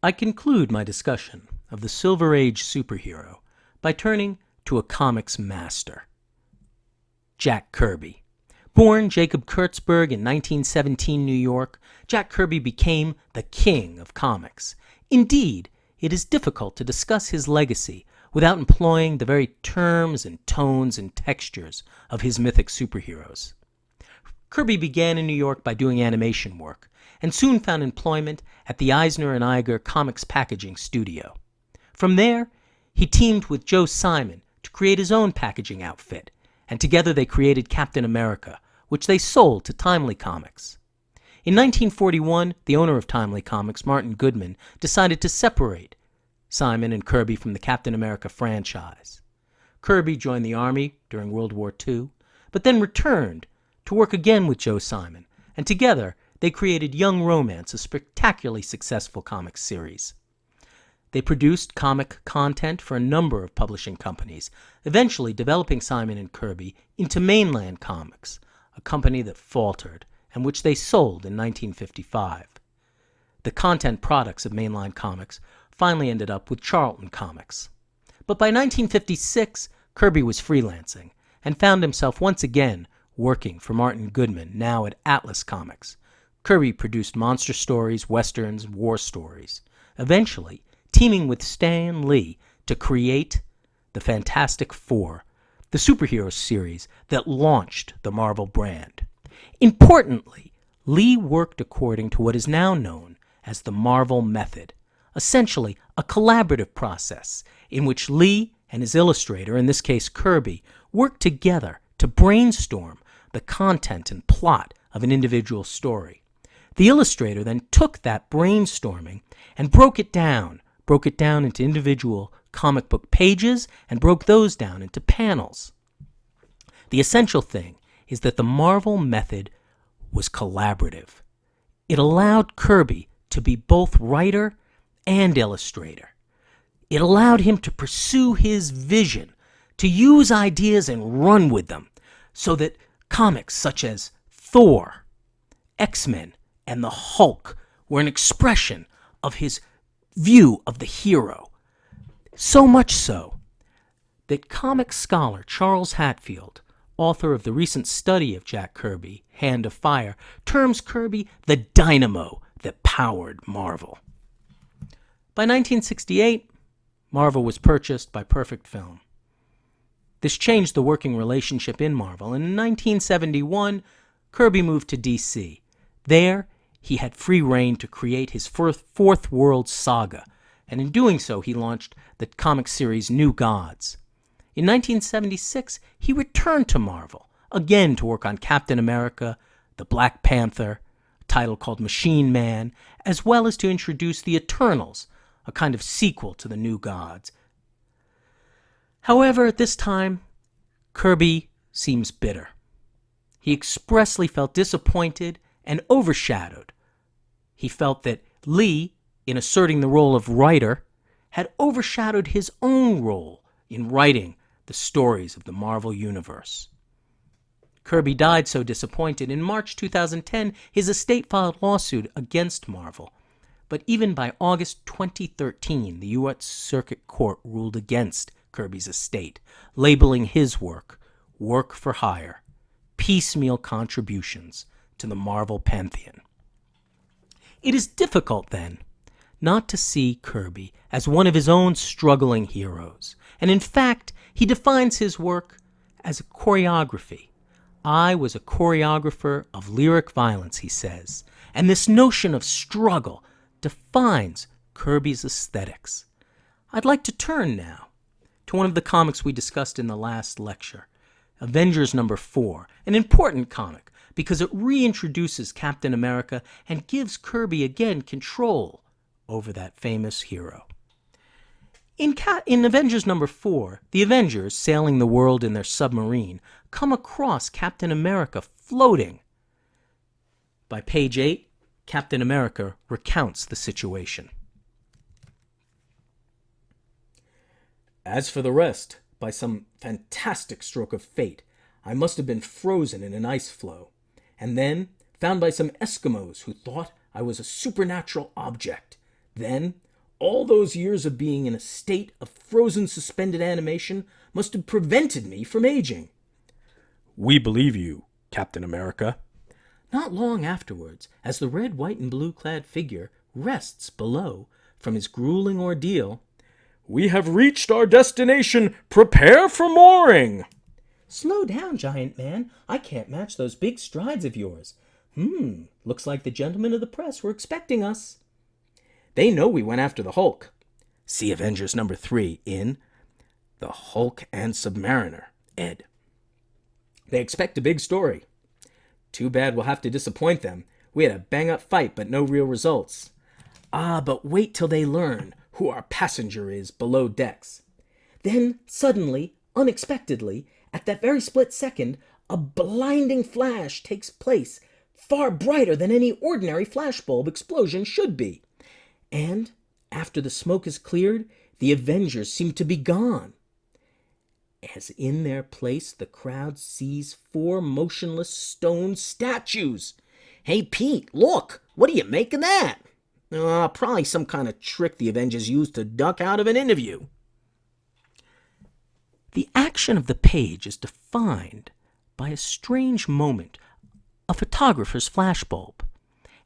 I conclude my discussion of the Silver Age superhero by turning to a comics master, Jack Kirby. Born Jacob Kurtzberg in 1917 New York, Jack Kirby became the king of comics. Indeed, it is difficult to discuss his legacy without employing the very terms and tones and textures of his mythic superheroes. Kirby began in New York by doing animation work, and soon found employment at the Eisner and Iger Comics Packaging Studio. From there, he teamed with Joe Simon to create his own packaging outfit, and together they created Captain America, which they sold to Timely Comics. In 1941, the owner of Timely Comics, Martin Goodman, decided to separate Simon and Kirby from the Captain America franchise. Kirby joined the Army during World War II, but then returned to work again with Joe Simon, and together they created Young Romance, a spectacularly successful comic series. They produced comic content for a number of publishing companies, eventually developing Simon and Kirby into Mainland Comics, a company that faltered and which they sold in 1955. The content products of Mainline Comics finally ended up with Charlton Comics. But by 1956, Kirby was freelancing and found himself once again working for Martin Goodman, now at Atlas Comics. Kirby produced monster stories, westerns, war stories, eventually teaming with Stan Lee to create the Fantastic Four, the superhero series that launched the Marvel brand. Importantly, Lee worked according to what is now known as the Marvel Method, essentially a collaborative process in which Lee and his illustrator, in this case Kirby, worked together to brainstorm the content and plot of an individual story. The illustrator then took that brainstorming and broke it down into individual comic book pages and broke those down into panels. The essential thing is that the Marvel Method was collaborative. It allowed Kirby to be both writer and illustrator. It allowed him to pursue his vision, to use ideas and run with them, so that comics such as Thor, X-Men, and the Hulk were an expression of his view of the hero. So much so that comic scholar Charles Hatfield, author of the recent study of Jack Kirby, Hand of Fire, terms Kirby the dynamo that powered Marvel. By 1968, Marvel was purchased by Perfect Film. This changed the working relationship in Marvel, and in 1971, Kirby moved to DC. There, he had free rein to create his Fourth World Saga, and in doing so, he launched the comic series New Gods. In 1976, he returned to Marvel, again to work on Captain America, the Black Panther, a title called Machine Man, as well as to introduce the Eternals, a kind of sequel to the New Gods. However, at this time, Kirby seems bitter. He expressly felt disappointed and overshadowed. He felt that Lee, in asserting the role of writer, had overshadowed his own role in writing the stories of the Marvel Universe. Kirby died so disappointed. In March 2010, his estate filed a lawsuit against Marvel. But even by August 2013, the U.S. Circuit Court ruled against Kirby's estate, labeling his work for hire, piecemeal contributions to the Marvel pantheon. It is difficult, then, not to see Kirby as one of his own struggling heroes, and in fact, he defines his work as a choreography. I was a choreographer of lyric violence, he says, and this notion of struggle defines Kirby's aesthetics. I'd like to turn now to one of the comics we discussed in the last lecture, Avengers number 4, an important comic because it reintroduces Captain America and gives Kirby again control over that famous hero. In Avengers number 4, the Avengers, sailing the world in their submarine, come across Captain America floating. By page 8, Captain America recounts the situation. As for the rest, by some fantastic stroke of fate, I must have been frozen in an ice floe, and then found by some Eskimos who thought I was a supernatural object. Then, All those years of being in a state of frozen suspended animation must have prevented me from aging. We believe you, Captain America. Not long afterwards, as the red, white, and blue-clad figure rests below from his grueling ordeal, we have reached our destination. Prepare for mooring. Slow down, giant man. I can't match those big strides of yours. Looks like the gentlemen of the press were expecting us. They know we went after the Hulk. See Avengers number 3 in The Hulk and Submariner, Ed. They expect a big story. Too bad we'll have to disappoint them. We had a bang-up fight, but no real results. But wait till they learn who our passenger is below decks. Then, suddenly, unexpectedly, at that very split second, a blinding flash takes place, far brighter than any ordinary flashbulb explosion should be. And, after the smoke is cleared, the Avengers seem to be gone. As in their place, the crowd sees 4 motionless stone statues. Hey, Pete, look! What do you make of that? Probably some kind of trick the Avengers used to duck out of an interview. The action of the page is defined by a strange moment, a photographer's flashbulb.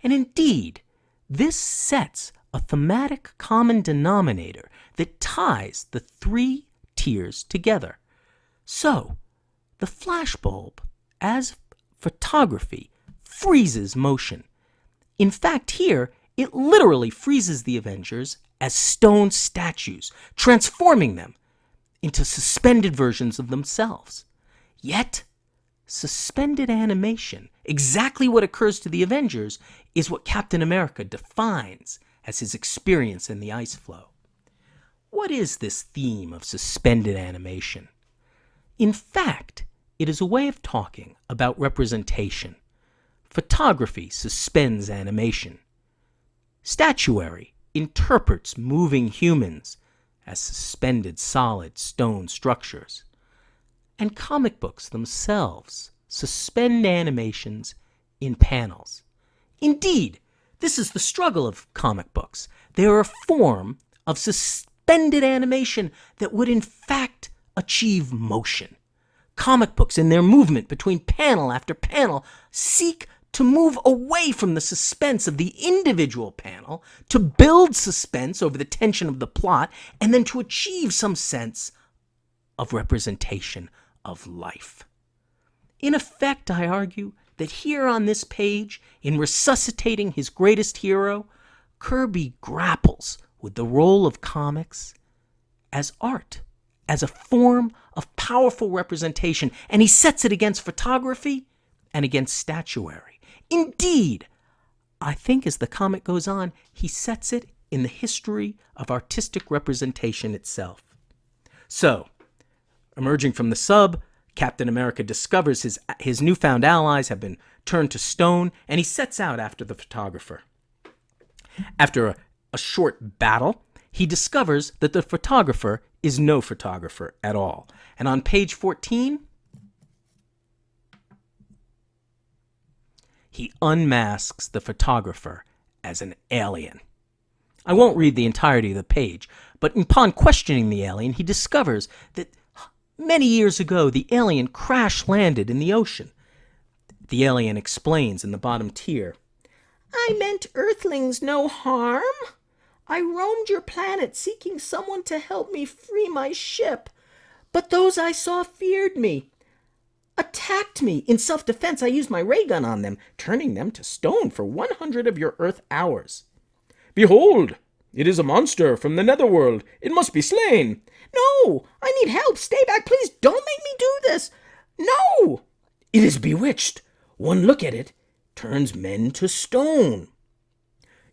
And indeed, this sets a thematic common denominator that ties the 3 tiers together. So, the flashbulb, as photography, freezes motion. In fact, here, it literally freezes the Avengers as stone statues, transforming them into suspended versions of themselves. Yet, suspended animation, exactly what occurs to the Avengers, is what Captain America defines as his experience in the ice floe. What is this theme of suspended animation? In fact, it is a way of talking about representation. Photography suspends animation. Statuary interprets moving humans as suspended solid stone structures. And comic books themselves suspend animations in panels. Indeed, this is the struggle of comic books. They are a form of suspended animation that would in fact achieve motion. Comic books, in their movement between panel after panel, seek to move away from the suspense of the individual panel, to build suspense over the tension of the plot, and then to achieve some sense of representation of life. In effect, I argue that here on this page, in resuscitating his greatest hero, Kirby grapples with the role of comics as art, as a form of powerful representation, and he sets it against photography and against statuary. Indeed, I think as the comic goes on, he sets it in the history of artistic representation itself. So, emerging from the sub, Captain America discovers his newfound allies have been turned to stone, and he sets out after the photographer. After a short battle, he discovers that the photographer is no photographer at all. And on page 14, he unmasks the photographer as an alien. I won't read the entirety of the page, but upon questioning the alien, he discovers that many years ago, the alien crash-landed in the ocean. The alien explains in the bottom tier, "I meant Earthlings no harm. I roamed your planet seeking someone to help me free my ship, but those I saw feared me, attacked me. In self-defense, I used my ray gun on them, turning them to stone for 100 of your Earth hours." "Behold, it is a monster from the netherworld. It must be slain." "No, I need help. Stay back, please. Don't make me do this. No." "It is bewitched. One look at it turns men to stone."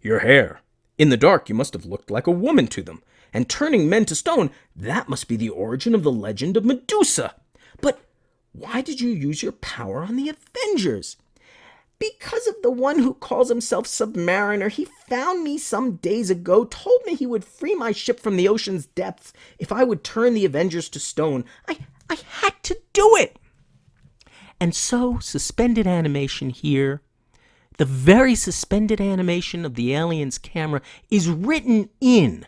"Your hair. In the dark, you must have looked like a woman to them. And turning men to stone, that must be the origin of the legend of Medusa. But why did you use your power on the Avengers?" "Because of the one who calls himself Submariner. He found me some days ago, told me he would free my ship from the ocean's depths if I would turn the Avengers to stone. I had to do it." And so, suspended animation here, the very suspended animation of the alien's camera, is written in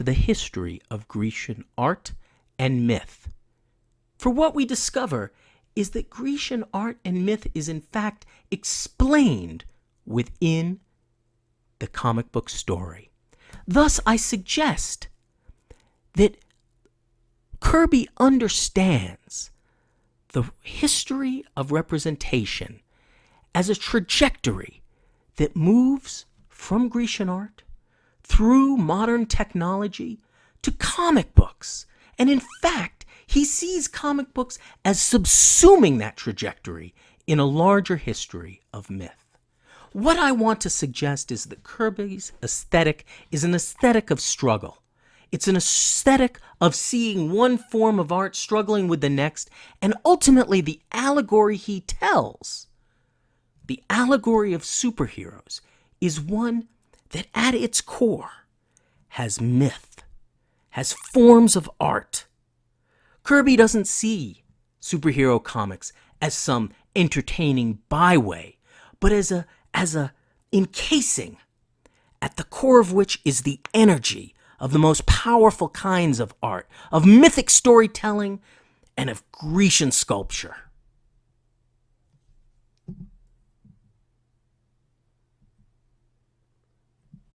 to the history of Grecian art and myth. For what we discover is that Grecian art and myth is in fact explained within the comic book story. Thus, I suggest that Kirby understands the history of representation as a trajectory that moves from Grecian art through modern technology to comic books. And in fact, he sees comic books as subsuming that trajectory in a larger history of myth. What I want to suggest is that Kirby's aesthetic is an aesthetic of struggle. It's an aesthetic of seeing one form of art struggling with the next, and ultimately the allegory he tells, the allegory of superheroes, is one that at its core has myth, has forms of art. Kirby doesn't see superhero comics as some entertaining byway, but as a encasing, at the core of which is the energy of the most powerful kinds of art, of mythic storytelling, and of Grecian sculpture.